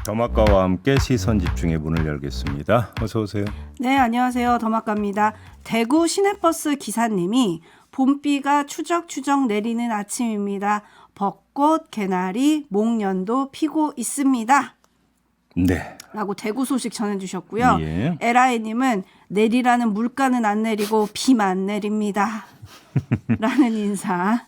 더마카와 함께 시선 집중의 문을 열겠습니다. 어서 오세요. 네, 안녕하세요. 더마카입니다. 대구 시내버스 기사님이 봄비가 추적추적 내리는 아침입니다. 벚꽃, 개나리, 목련도 피고 있습니다. 네. 라고 대구 소식 전해주셨고요. 예. 에라이님은 내리라는 물가는 안 내리고 비만 내립니다. 라는 인사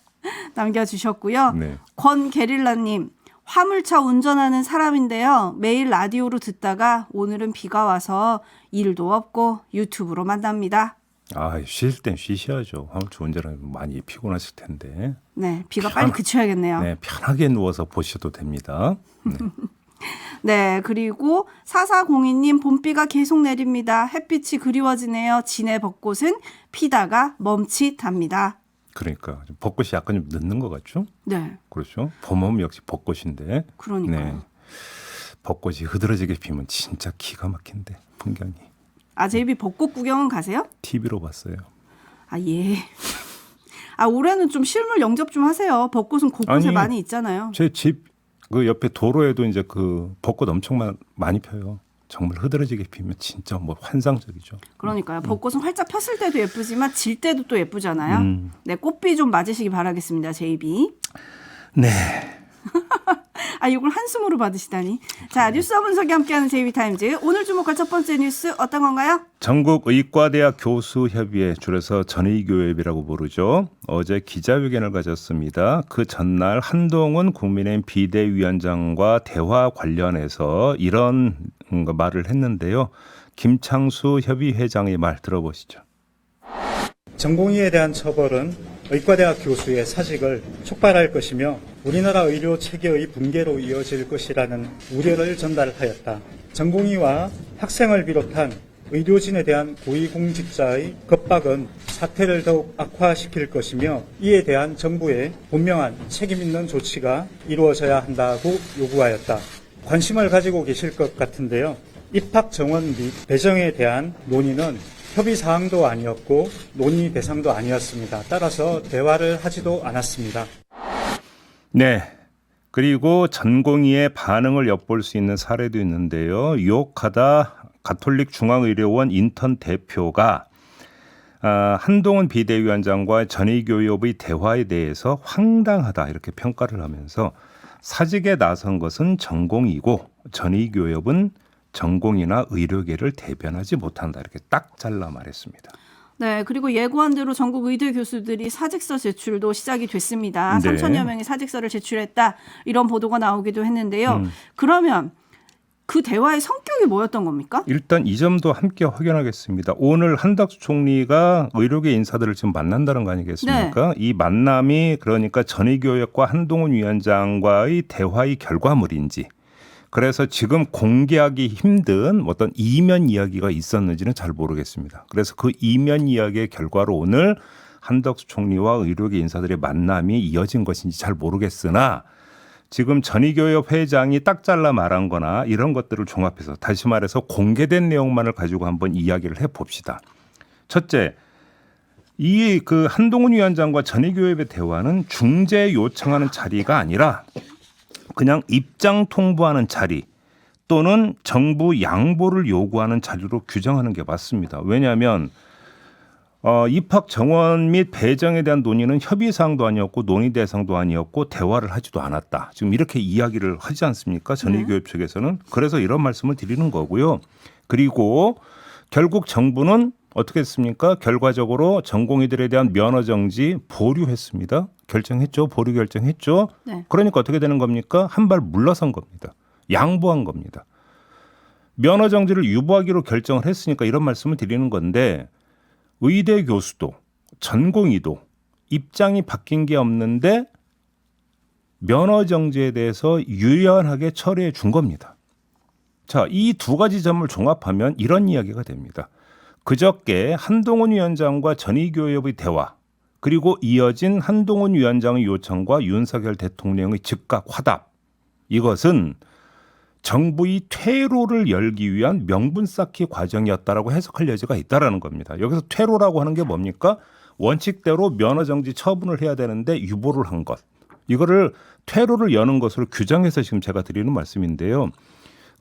남겨주셨고요. 네. 권게릴라님, 화물차 운전하는 사람인데요. 매일 라디오로 듣다가 오늘은 비가 와서 일도 없고 유튜브로 만납니다. 쉴 땐 쉬셔야죠. 화물차 운전하면 많이 피곤하실 텐데. 네, 비가 빨리 그쳐야겠네요. 네, 편하게 누워서 보셔도 됩니다. 네. 네, 그리고 4402님 봄비가 계속 내립니다. 햇빛이 그리워지네요. 진해 벚꽃은 피다가 멈칫합니다. 그러니까 벚꽃이 약간 좀 늦는 것 같죠? 네, 그렇죠. 봄하면 역시 벚꽃인데. 그러니까요. 네. 벚꽃이 흐드러지게 피면 진짜 기가 막힌데 풍경이. 제이비 벚꽃 구경은 가세요? TV로 봤어요. 예. 올해는 좀 실물 영접 좀 하세요. 벚꽃은 곳곳에 아니, 많이 있잖아요. 제 집 그 옆에 도로에도 이제 그 벚꽃 엄청 많이 펴요. 정말 흐드러지게 피면 진짜 뭐 환상적이죠. 그러니까요. 벚꽃은 활짝 폈을 때도 예쁘지만 질 때도 또 예쁘잖아요. 네, 꽃비 좀 맞으시기 바라겠습니다. 제이비. 네. 이걸 한숨으로 받으시다니. 자, 뉴스와 분석이 함께하는 제이비타임즈. 오늘 주목할 첫 번째 뉴스 어떤 건가요? 전국의과대학 교수협의회, 줄여서 전의교협이라고 부르죠. 어제 기자회견을 가졌습니다. 그 전날 한동훈 국민의힘 비대위원장과 대화 관련해서 이런 말을 했는데요. 김창수 협의회장의 말 들어보시죠. 전공의에 대한 처벌은 의과대학 교수의 사직을 촉발할 것이며 우리나라 의료 체계의 붕괴로 이어질 것이라는 우려를 전달하였다. 전공의와 학생을 비롯한 의료진에 대한 고위공직자의 겁박은 사태를 더욱 악화시킬 것이며 이에 대한 정부의 분명한 책임 있는 조치가 이루어져야 한다고 요구하였다. 관심을 가지고 계실 것 같은데요. 입학 정원 및 배정에 대한 논의는 협의 사항도 아니었고 논의 대상도 아니었습니다. 따라서 대화를 하지도 않았습니다. 네. 그리고 전공의의 반응을 엿볼 수 있는 사례도 있는데요. 유혹하다 가톨릭 중앙의료원 인턴 대표가 한동훈 비대위원장과 전의교협의 대화에 대해서 황당하다 이렇게 평가를 하면서 사직에 나선 것은 전공이고 전의교협은 전공이나 의료계를 대변하지 못한다 이렇게 딱 잘라 말했습니다. 네, 그리고 예고한 대로 전국 의대 교수들이 사직서 제출도 시작이 됐습니다. 네. 3천여 명이 사직서를 제출했다. 이런 보도가 나오기도 했는데요. 그러면 그 대화의 성격이 뭐였던 겁니까? 일단 이 점도 함께 확인하겠습니다. 오늘 한덕수 총리가 의료계 인사들을 지금 만난다는 거 아니겠습니까? 네. 이 만남이 그러니까 전의교협과 한동훈 위원장과의 대화의 결과물인지 그래서 지금 공개하기 힘든 어떤 이면 이야기가 있었는지는 잘 모르겠습니다. 그래서 그 이면 이야기의 결과로 오늘 한덕수 총리와 의료계 인사들의 만남이 이어진 것인지 잘 모르겠으나 지금 전의교협 회장이 딱 잘라 말한 거나 이런 것들을 종합해서 다시 말해서 공개된 내용만을 가지고 한번 이야기를 해봅시다. 첫째, 이 그 한동훈 위원장과 전의교협의 대화는 중재 요청하는 자리가 아니라 그냥 입장 통보하는 자리 또는 정부 양보를 요구하는 자리로 규정하는 게 맞습니다. 왜냐하면 입학 정원 및 배정에 대한 논의는 협의 사항도 아니었고 논의 대상도 아니었고 대화를 하지도 않았다. 지금 이렇게 이야기를 하지 않습니까? 전의교협 측에서는. 그래서 이런 말씀을 드리는 거고요. 그리고 결국 정부는 어떻게 했습니까? 결과적으로 전공의들에 대한 면허 정지 보류했습니다. 결정했죠. 보류 결정했죠. 네. 그러니까 어떻게 되는 겁니까? 한 발 물러선 겁니다. 양보한 겁니다. 면허 정지를 유보하기로 결정을 했으니까 이런 말씀을 드리는 건데 의대 교수도 전공의도 입장이 바뀐 게 없는데 면허 정지에 대해서 유연하게 처리해 준 겁니다. 자, 이 두 가지 점을 종합하면 이런 이야기가 됩니다. 그저께 한동훈 위원장과 전의교협의 대화 그리고 이어진 한동훈 위원장의 요청과 윤석열 대통령의 즉각 화답 이것은 정부의 퇴로를 열기 위한 명분 쌓기 과정이었다라고 해석할 여지가 있다라는 겁니다. 여기서 퇴로라고 하는 게 뭡니까? 원칙대로 면허 정지 처분을 해야 되는데 유보를 한 것. 이거를 퇴로를 여는 것으로 규정해서 지금 제가 드리는 말씀인데요.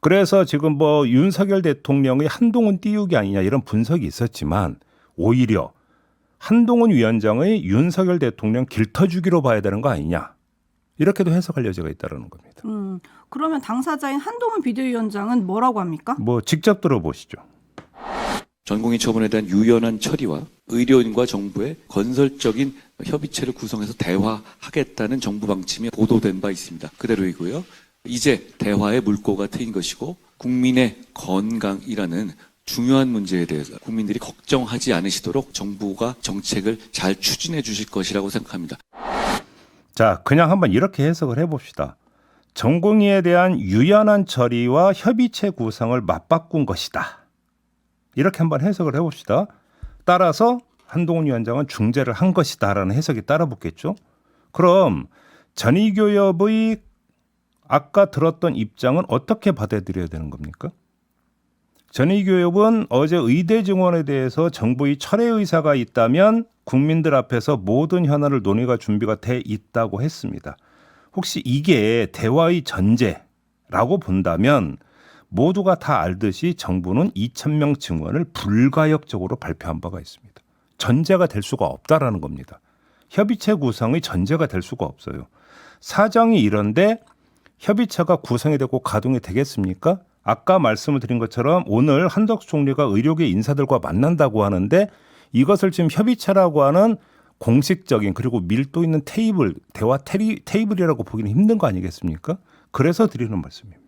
그래서 지금 뭐 윤석열 대통령의 한동훈 띄우기 아니냐 이런 분석이 있었지만 오히려 한동훈 위원장의 윤석열 대통령 길터주기로 봐야 되는 거 아니냐. 이렇게도 해석할 여지가 있다는 겁니다. 그러면 당사자인 한동훈 비대위원장은 뭐라고 합니까? 뭐 직접 들어보시죠. 전공의 처분에 대한 유연한 처리와 의료인과 정부의 건설적인 협의체를 구성해서 대화하겠다는 정부 방침이 보도된 바 있습니다. 그대로이고요. 이제 대화의 물꼬가 트인 것이고 국민의 건강이라는 중요한 문제에 대해서 국민들이 걱정하지 않으시도록 정부가 정책을 잘 추진해 주실 것이라고 생각합니다. 자, 그냥 한번 이렇게 해석을 해봅시다. 전공의에 대한 유연한 처리와 협의체 구성을 맞바꾼 것이다. 이렇게 한번 해석을 해봅시다. 따라서 한동훈 위원장은 중재를 한 것이다라는 해석이 따라붙겠죠. 그럼 전의교협의 아까 들었던 입장은 어떻게 받아들여야 되는 겁니까? 전의교협은 어제 의대 증원에 대해서 정부의 철회 의사가 있다면 국민들 앞에서 모든 현안을 논의가 준비가 돼 있다고 했습니다. 혹시 이게 대화의 전제라고 본다면 모두가 다 알듯이 정부는 2,000명 증원을 불가역적으로 발표한 바가 있습니다. 전제가 될 수가 없다라는 겁니다. 협의체 구성의 전제가 될 수가 없어요. 사정이 이런데 협의체가 구성이 되고 가동이 되겠습니까? 아까 말씀을 드린 것처럼 오늘 한덕수 총리가 의료계 인사들과 만난다고 하는데 이것을 지금 협의체라고 하는 공식적인 그리고 밀도 있는 테이블, 대화 테이블이라고 보기는 힘든 거 아니겠습니까? 그래서 드리는 말씀입니다.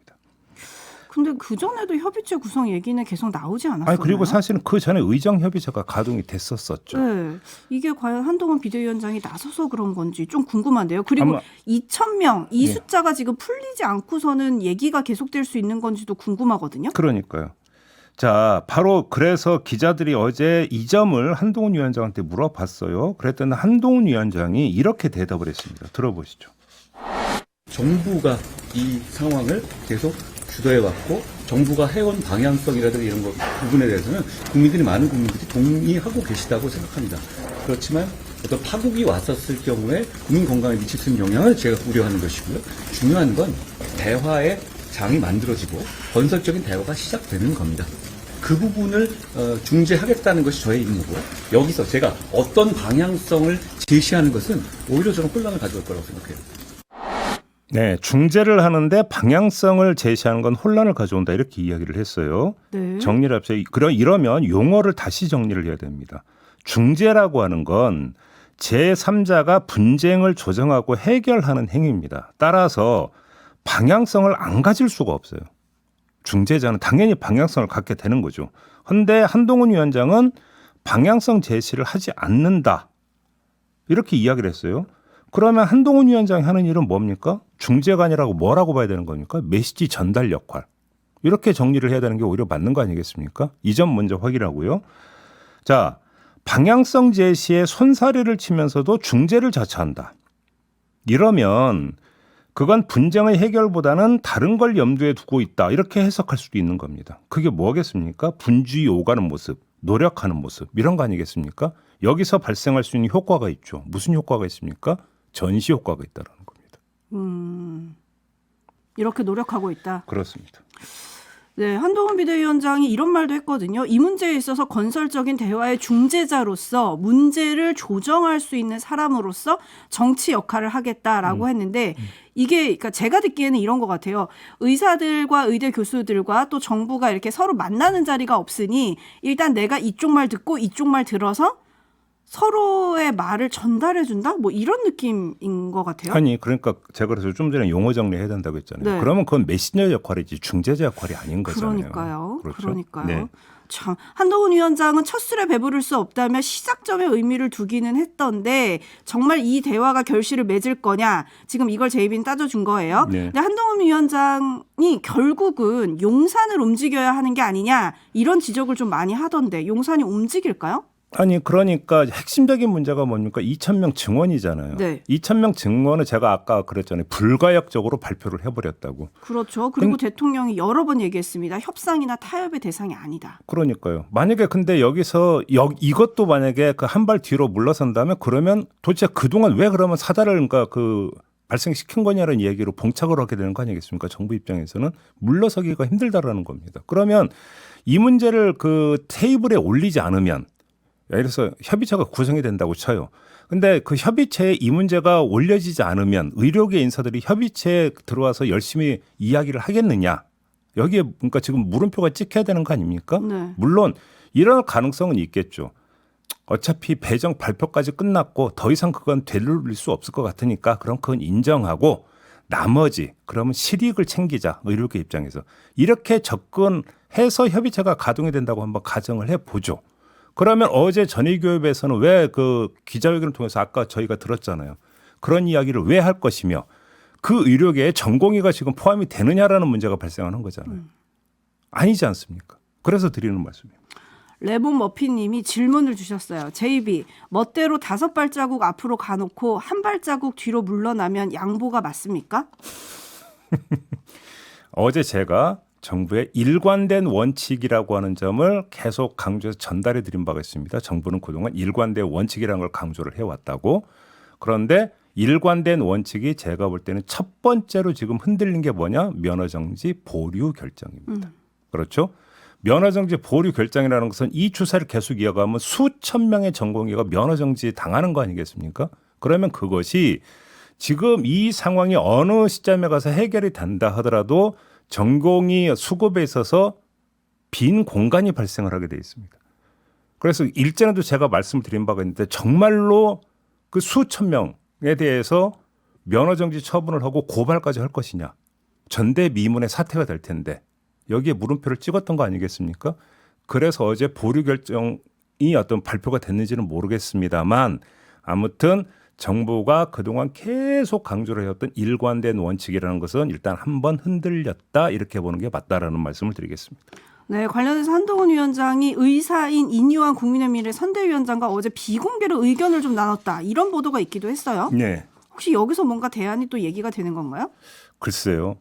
근데 그전에도 협의체 구성 얘기는 계속 나오지 않았었나요? 그리고 사실은 그 전에 의정협의체가 가동이 됐었었죠. 네. 이게 과연 한동훈 비대위원장이 나서서 그런 건지 좀 궁금한데요. 그리고 2,000명 이 숫자가 지금 풀리지 않고서는 얘기가 계속될 수 있는 건지도 궁금하거든요. 그러니까요. 자, 바로 그래서 기자들이 어제 이 점을 한동훈 위원장한테 물어봤어요. 그랬더니 한동훈 위원장이 이렇게 대답을 했습니다. 들어보시죠. 정부가 이 상황을 계속 주도해왔고 정부가 해온 방향성이라든가 이런 부분에 대해서는 많은 국민들이 동의하고 계시다고 생각합니다. 그렇지만 어떤 파국이 왔었을 경우에 국민 건강에 미칠 수 있는 영향을 제가 우려하는 것이고요. 중요한 건 대화의 장이 만들어지고 건설적인 대화가 시작되는 겁니다. 그 부분을 중재하겠다는 것이 저의 임무고 여기서 제가 어떤 방향성을 제시하는 것은 오히려 저는 혼란을 가져올 거라고 생각해요. 네, 중재를 하는데 방향성을 제시하는 건 혼란을 가져온다 이렇게 이야기를 했어요. 네. 정리를 합시다. 이러면 용어를 다시 정리를 해야 됩니다. 중재라고 하는 건 제3자가 분쟁을 조정하고 해결하는 행위입니다. 따라서 방향성을 안 가질 수가 없어요. 중재자는 당연히 방향성을 갖게 되는 거죠. 그런데 한동훈 위원장은 방향성 제시를 하지 않는다. 이렇게 이야기를 했어요. 그러면 한동훈 위원장이 하는 일은 뭡니까? 중재가 아니라고 뭐라고 봐야 되는 겁니까? 메시지 전달 역할. 이렇게 정리를 해야 되는 게 오히려 맞는 거 아니겠습니까? 이 점 먼저 확인하고요. 자, 방향성 제시에 손사래를 치면서도 중재를 자처한다. 이러면 그건 분쟁의 해결보다는 다른 걸 염두에 두고 있다. 이렇게 해석할 수도 있는 겁니다. 그게 뭐겠습니까? 분주히 오가는 모습, 노력하는 모습 이런 거 아니겠습니까? 여기서 발생할 수 있는 효과가 있죠. 무슨 효과가 있습니까? 전시 효과가 있다는 겁니다. 이렇게 노력하고 있다. 그렇습니다. 네, 한동훈 비대위원장이 이런 말도 했거든요. 이 문제에 있어서 건설적인 대화의 중재자로서 문제를 조정할 수 있는 사람으로서 정치 역할을 하겠다라고 했는데 이게 그러니까 제가 듣기에는 이런 것 같아요. 의사들과 의대 교수들과 또 정부가 이렇게 서로 만나는 자리가 없으니 일단 내가 이쪽 말 듣고 이쪽 말 들어서 서로의 말을 전달해준다? 뭐 이런 느낌인 것 같아요. 아니 그러니까 제가 그래서 좀 전에 용어 정리해야 된다고 했잖아요. 네. 그러면 그건 메신저 역할이지 중재자 역할이 아닌 거잖아요. 그러니까요. 그렇죠? 그러니까요. 네. 참 한동훈 위원장은 첫 술에 배부를 수 없다며 시작점에 의미를 두기는 했던데 정말 이 대화가 결실을 맺을 거냐 지금 이걸 제이비는 따져준 거예요. 네. 근데 한동훈 위원장이 결국은 용산을 움직여야 하는 게 아니냐 이런 지적을 좀 많이 하던데 용산이 움직일까요? 아니 그러니까 핵심적인 문제가 뭡니까? 2,000명 증원이잖아요. 네. 2,000명 증원을 제가 아까 그랬잖아요. 불가역적으로 발표를 해버렸다고. 그렇죠. 그리고 대통령이 여러 번 얘기했습니다. 협상이나 타협의 대상이 아니다. 그러니까요. 만약에 근데 여기서 이것도 만약에 그 한 발 뒤로 물러선다면 그러면 도대체 그동안 왜 그러면 사달을 그러니까 그 발생시킨 거냐는 이야기로 봉착을 하게 되는 거 아니겠습니까? 정부 입장에서는 물러서기가 힘들다라는 겁니다. 그러면 이 문제를 그 테이블에 올리지 않으면 예를 들어서 협의체가 구성이 된다고 쳐요. 근데 그 협의체에 이 문제가 올려지지 않으면 의료계 인사들이 협의체에 들어와서 열심히 이야기를 하겠느냐. 여기에 그러니까 지금 물음표가 찍혀야 되는 거 아닙니까? 네. 물론 이런 가능성은 있겠죠. 어차피 배정 발표까지 끝났고 더 이상 그건 되돌릴 수 없을 것 같으니까 그럼 그건 인정하고 나머지 그러면 실익을 챙기자 의료계 입장에서 이렇게 접근해서 협의체가 가동이 된다고 한번 가정을 해보죠. 그러면 어제 전의교협에서는 왜 그 기자회견을 통해서 아까 저희가 들었잖아요. 그런 이야기를 왜 할 것이며 그 의료계에 전공의가 지금 포함이 되느냐라는 문제가 발생하는 거잖아요. 아니지 않습니까? 그래서 드리는 말씀입니다. 레몬 머피님이 질문을 주셨어요. JB, 멋대로 5발자국 앞으로 가놓고 한 발자국 뒤로 물러나면 양보가 맞습니까? 어제 제가 정부의 일관된 원칙이라고 하는 점을 계속 강조해서 전달해 드린 바가 있습니다. 정부는 그동안 일관된 원칙이라는 걸 강조를 해왔다고. 그런데 일관된 원칙이 제가 볼 때는 첫 번째로 지금 흔들린 게 뭐냐? 면허정지 보류 결정입니다. 그렇죠? 면허정지 보류 결정이라는 것은 이 추세를 계속 이어가면 수천 명의 전공의가 면허정지 당하는 거 아니겠습니까? 그러면 그것이 지금 이 상황이 어느 시점에 가서 해결이 된다 하더라도 전공의 수급에 있어서 빈 공간이 발생을 하게 돼 있습니다. 그래서 일전에도 제가 말씀을 드린 바가 있는데 정말로 그 수천 명에 대해서 면허정지 처분을 하고 고발까지 할 것이냐. 전대미문의 사태가 될 텐데 여기에 물음표를 찍었던 거 아니겠습니까? 그래서 어제 보류 결정이 어떤 발표가 됐는지는 모르겠습니다만 아무튼 정부가 그동안 계속 강조를 해왔던 일관된 원칙이라는 것은 일단 한번 흔들렸다 이렇게 보는 게 맞다라는 말씀을 드리겠습니다. 네, 관련해서 한동훈 위원장이 의사인 인유한 국민의미래 선대위원장과 어제 비공개로 의견을 좀 나눴다 이런 보도가 있기도 했어요. 네. 혹시 여기서 뭔가 대안이 또 얘기가 되는 건가요? 글쎄요.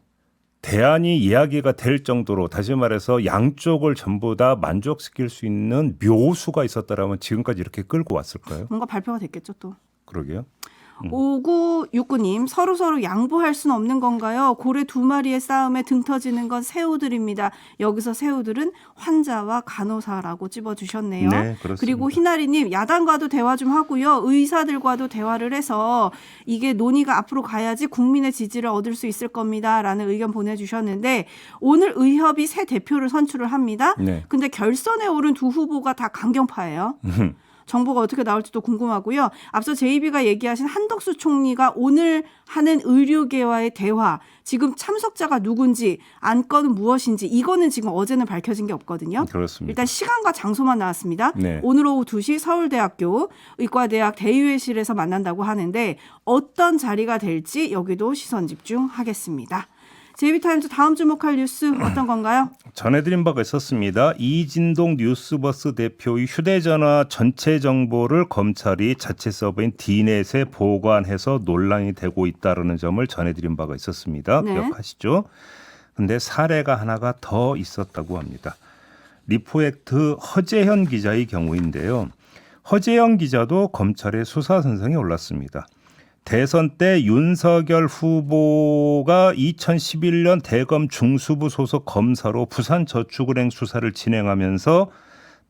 대안이 이야기가 될 정도로 다시 말해서 양쪽을 전부 다 만족시킬 수 있는 묘수가 있었다라면 지금까지 이렇게 끌고 왔을까요? 뭔가 발표가 됐겠죠 또. 그러게요. 5969님 서로 양보할 수는 없는 건가요? 고래 2마리의 싸움에 등 터지는 건 새우들입니다. 여기서 새우들은 환자와 간호사라고 찝어주셨네요. 네, 그렇습니다. 그리고 희나리님 야당과도 대화 좀 하고요. 의사들과도 대화를 해서 이게 논의가 앞으로 가야지 국민의 지지를 얻을 수 있을 겁니다. 라는 의견 보내주셨는데 오늘 의협이 새 대표를 선출을 합니다. 네. 근데 결선에 오른 두 후보가 다 강경파예요. 정보가 어떻게 나올지도 궁금하고요. 앞서 JB가 얘기하신 한덕수 총리가 오늘 하는 의료계와의 대화, 지금 참석자가 누군지, 안건은 무엇인지 이거는 지금 어제는 밝혀진 게 없거든요. 그렇습니다. 일단 시간과 장소만 나왔습니다. 네. 오늘 오후 2시 서울대학교 의과대학 대의회실에서 만난다고 하는데 어떤 자리가 될지 여기도 시선 집중하겠습니다. JB타임즈 다음 주목할 뉴스 어떤 건가요? 전해드린 바가 있었습니다. 이진동 뉴스버스 대표의 휴대전화 전체 정보를 검찰이 자체 서버인 D넷에 보관해서 논란이 되고 있다는 점을 전해드린 바가 있었습니다. 네. 기억하시죠? 그런데 사례가 하나가 더 있었다고 합니다. 리포액트 허재현 기자의 경우인데요. 허재현 기자도 검찰의 수사 선상에 올랐습니다. 대선 때 윤석열 후보가 2011년 대검 중수부 소속 검사로 부산저축은행 수사를 진행하면서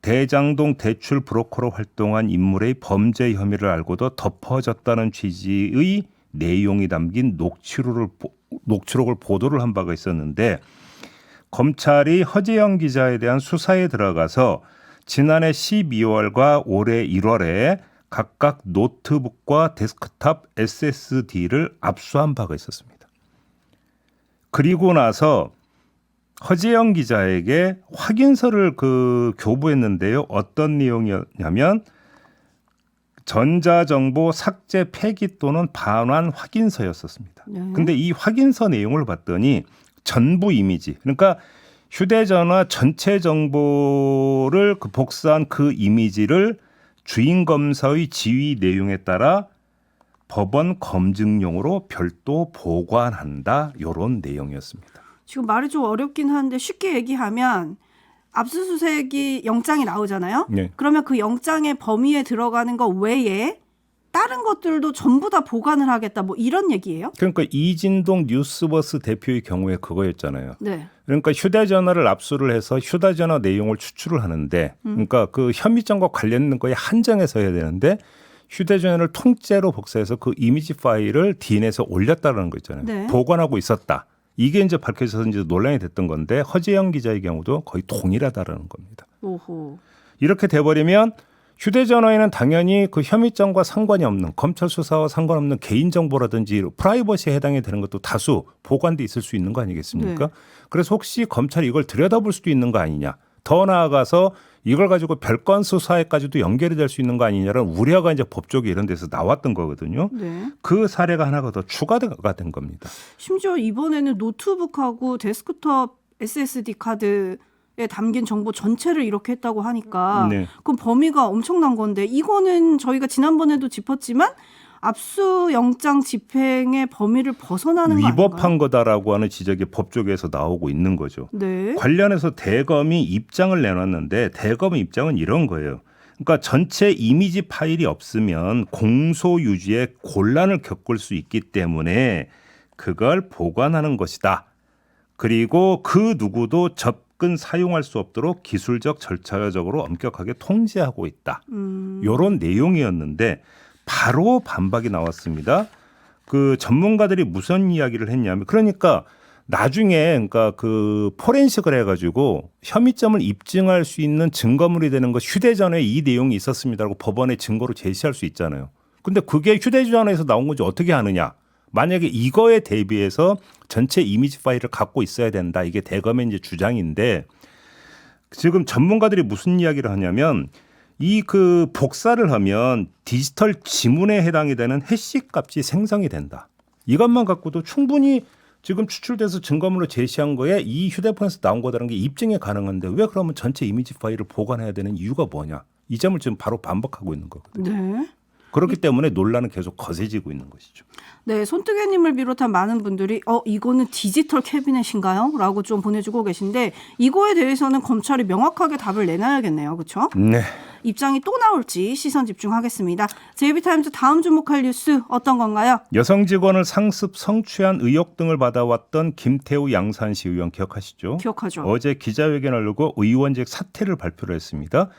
대장동 대출 브로커로 활동한 인물의 범죄 혐의를 알고도 덮어졌다는 취지의 내용이 담긴 녹취록을 보도를 한 바가 있었는데 검찰이 허재영 기자에 대한 수사에 들어가서 지난해 12월과 올해 1월에 각각 노트북과 데스크탑 SSD를 압수한 바가 있었습니다. 그리고 나서 허재영 기자에게 확인서를 교부했는데요. 어떤 내용이었냐면 전자정보 삭제 폐기 또는 반환 확인서였었습니다. 그런데 이 확인서 내용을 봤더니 전부 이미지, 그러니까 휴대전화 전체 정보를 복사한 그 이미지를 주인 검사의 지휘 내용에 따라 법원 검증용으로 별도 보관한다. 이런 내용이었습니다. 지금 말이 좀 어렵긴 한데 쉽게 얘기하면 압수수색이 영장이 나오잖아요. 네. 그러면 그 영장의 범위에 들어가는 거 외에 다른 것들도 전부 다 보관을 하겠다 뭐 이런 얘기예요? 그러니까 이진동 뉴스버스 대표의 경우에 그거였잖아요. 네. 그러니까 휴대전화를 압수를 해서 휴대전화 내용을 추출을 하는데 그러니까 그 혐의점과 관련된 거에 한정해서 해야 되는데 휴대전화를 통째로 복사해서 그 이미지 파일을 DNA에서 올렸다는 거 있잖아요. 네. 보관하고 있었다. 이게 이제 밝혀져서 이제 논란이 됐던 건데 허재영 기자의 경우도 거의 동일하다라는 겁니다. 오호. 이렇게 돼버리면 휴대전화에는 당연히 그 혐의점과 상관이 없는 검찰 수사와 상관없는 개인정보라든지 프라이버시에 해당이 되는 것도 다수 보관돼 있을 수 있는 거 아니겠습니까? 네. 그래서 혹시 검찰이 이걸 들여다볼 수도 있는 거 아니냐. 더 나아가서 이걸 가지고 별건 수사에까지도 연결이 될 수 있는 거 아니냐라는 우려가 이제 법조계 이런 데서 나왔던 거거든요. 네. 그 사례가 하나가 더 추가가 된 겁니다. 심지어 이번에는 노트북하고 데스크톱 SSD 카드에 담긴 정보 전체를 이렇게 했다고 하니까 네. 그럼 범위가 엄청난 건데 이거는 저희가 지난번에도 짚었지만 압수영장 집행의 범위를 벗어나는 거 아닌가요? 위법한 거다라고 하는 지적이 법조계에서 나오고 있는 거죠. 네. 관련해서 대검이 입장을 내놨는데 대검의 입장은 이런 거예요. 그러니까 전체 이미지 파일이 없으면 공소 유지에 곤란을 겪을 수 있기 때문에 그걸 보관하는 것이다. 그리고 그 누구도 접근 사용할 수 없도록 기술적 절차적으로 엄격하게 통제하고 있다. 이런 내용이었는데 바로 반박이 나왔습니다. 그 전문가들이 무슨 이야기를 했냐면 그러니까 나중에 그러니까 그 포렌식을 해가지고 혐의점을 입증할 수 있는 증거물이 되는 것 휴대전화에 이 내용이 있었습니다라고 법원에 증거로 제시할 수 있잖아요. 근데 그게 휴대전화에서 나온 건지 어떻게 아느냐. 만약에 이거에 대비해서 전체 이미지 파일을 갖고 있어야 된다. 이게 대검의 이제 주장인데 지금 전문가들이 무슨 이야기를 하냐면 이 그 복사를 하면 디지털 지문에 해당이 되는 해시 값이 생성이 된다. 이것만 갖고도 충분히 지금 추출돼서 증거물로 제시한 거에 이 휴대폰에서 나온 거다라는 게 입증이 가능한데 왜 그러면 전체 이미지 파일을 보관해야 되는 이유가 뭐냐. 이 점을 지금 바로 반박하고 있는 거거든요. 네. 그렇기 때문에 논란은 계속 거세지고 있는 것이죠. 네, 손뜨개님을 비롯한 많은 분들이 이거는 디지털 캐비넷인가요? 라고 좀 보내주고 계신데 이거에 대해서는 검찰이 명확하게 답을 내놔야겠네요. 그렇죠? 네. 입장이 또 나올지 시선 집중하겠습니다. JB타임즈 다음 주목할 뉴스 어떤 건가요? 여성 직원을 상습 성추한 의혹 등을 받아왔던 김태우 양산시 의원 기억하시죠? 기억하죠. 어제 기자회견을 열고 의원직 사퇴를 발표를 했습니다.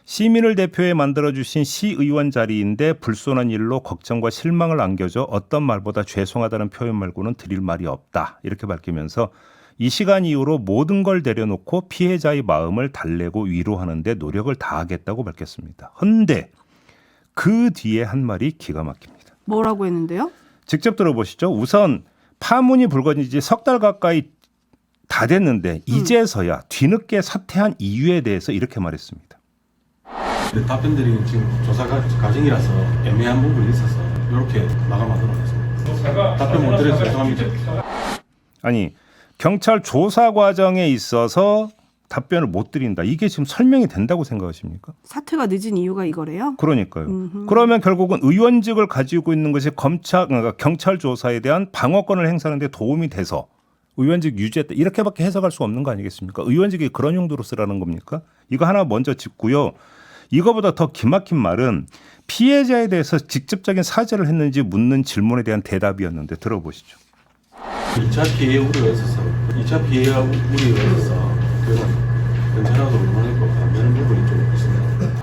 시민을 대표해 만들어주신 시의원 자리인데 불손한 일로 걱정과 실망을 안겨줘 어떤 말보다 죄송하다는 표현 말고는 드릴 말이 없다. 이렇게 밝히면서 이 시간 이후로 모든 걸 내려놓고 피해자의 마음을 달래고 위로하는 데 노력을 다하겠다고 밝혔습니다. 헌데 그 뒤에 한 말이 기가 막힙니다. 뭐라고 했는데요? 직접 들어보시죠. 우선 파문이 불거진 지 석 달 가까이 다 됐는데 이제서야 뒤늦게 사퇴한 이유에 대해서 이렇게 말했습니다. 답변들이 지금 조사 과정이라서 애매한 부분이 있어서 이렇게 마감하도록 하겠습니다. 답변 못 드려서 죄송합니다. 아니 경찰 조사 과정에 있어서 답변을 못 드린다. 이게 지금 설명이 된다고 생각하십니까? 사퇴가 늦은 이유가 이거래요? 그러니까요. 그러면 결국은 의원직을 가지고 있는 것이 그러니까 경찰 조사에 대한 방어권을 행사하는 데 도움이 돼서 의원직 유지했다. 이렇게밖에 해석할 수 없는 거 아니겠습니까? 의원직이 그런 용도로 쓰라는 겁니까? 이거 하나 먼저 짚고요. 이거보다 더 기막힌 말은 피해자에 대해서 직접적인 사죄를 했는지 묻는 질문에 대한 대답이었는데 들어보시죠. 2차 피해 우려가 있어서 2차 피해 우려가 있어서 그래서 경찰하고 의논했고 반대하는 부분이 좀 있습니다.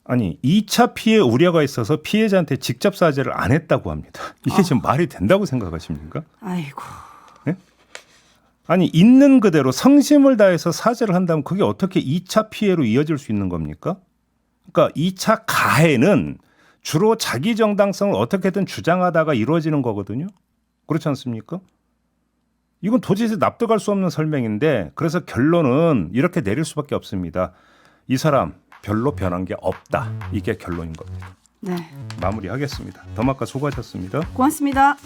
아니 2차 피해 우려가 있어서 피해자한테 직접 사죄를 안 했다고 합니다. 이게 지금 말이 된다고 생각하십니까? 아이고. 아니 있는 그대로 성심을 다해서 사죄를 한다면 그게 어떻게 2차 피해로 이어질 수 있는 겁니까? 그러니까 2차 가해는 주로 자기 정당성을 어떻게든 주장하다가 이루어지는 거거든요. 그렇지 않습니까? 이건 도저히 납득할 수 없는 설명인데 그래서 결론은 이렇게 내릴 수밖에 없습니다. 이 사람 별로 변한 게 없다. 이게 결론인 겁니다. 네. 마무리하겠습니다. 더마카 수고하셨습니다. 고맙습니다.